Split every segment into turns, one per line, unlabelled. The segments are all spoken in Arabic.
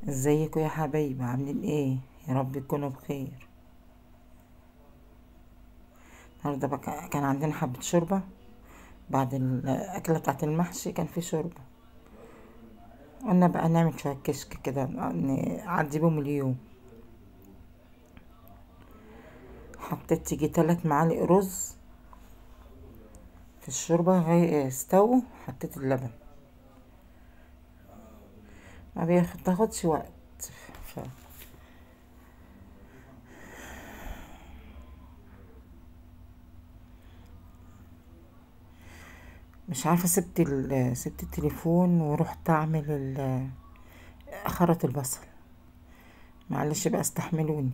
ازيكم يا حبايبي، عاملين ايه؟ يا رب تكونوا بخير. النهارده بقى كان عندنا حبة شوربة بعد الأكلة بتاعة المحشي، كان في شوربة. قلنا بقى نعمل شوية كشك كده نعدي بهم اليوم. حطيت تيجي 3 معالق رز في الشوربة لغاية استووا. حطيت اللبن، ما بياخدش وقت. ف... مش عارفة، سبت التليفون ورحت أعمل أخرط البصل. معلش بقى استحملوني.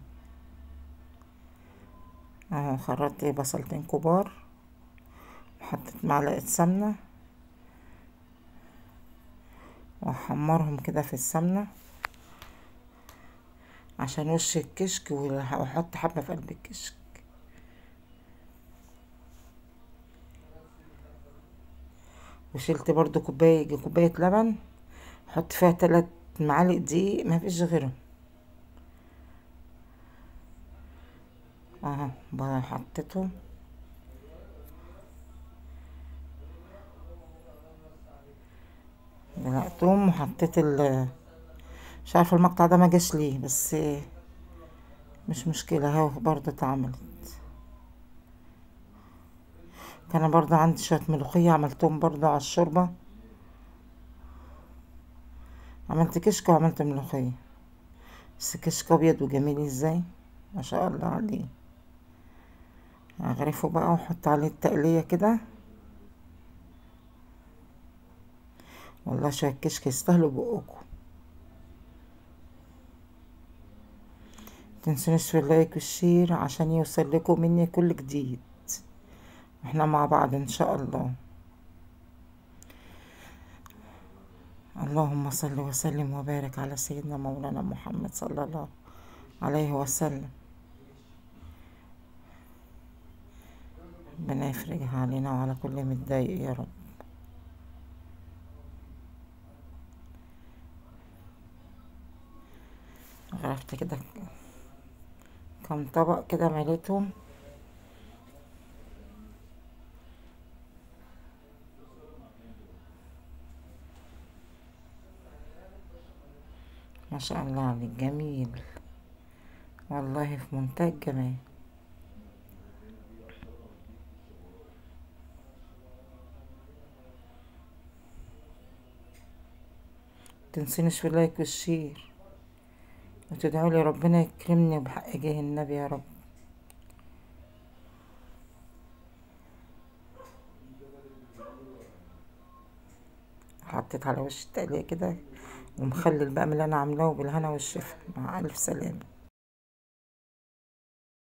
خرطت بصلتين كبار، حطيت معلقة سمنة واحمرهم كده في السمنة عشان وش الكشك، واحط حبة في قلب الكشك. وشلت برضو كوباية لبن، حط فيها 3 معالق دقيق، ما فيش غيرهم. اهو بقى حطيتهم. دلقتهم وحطيت مش عارفه المقطع ده ما جاش ليه، بس مش مشكله، اهو برضو اتعملت. كان برضو عندي شويه ملوخيه، عملتهم برضو على الشوربه. عملت كشك وعملت ملوخيه، بس كشك ابيض وجميل ازاي، ما شاء الله عليه. اغرفه بقى واحط عليه التقليه كده. والله شويه كشك يستاهلوا بقكم. متنسونيش في اللايك والشير عشان يوصل لكم مني كل جديد. احنا مع بعض ان شاء الله. اللهم صل وسلم وبارك على سيدنا مولانا محمد صلى الله عليه وسلم. ربنا يفرجها علينا وعلى كل متضايق يا رب. غرفت كده كم طبق كده، مليتهم. ما شاء الله عليك، جميل والله، في منتهى الجمال. متنسونيش في اللايك والشير، وتدعوا لي ربنا يكرمني بحق جاه النبي يا رب. حطيت على وش التقلية كده، ومخلل بقى من اللي انا عاملاه، بالهنا والشفا، مع الف سلامه.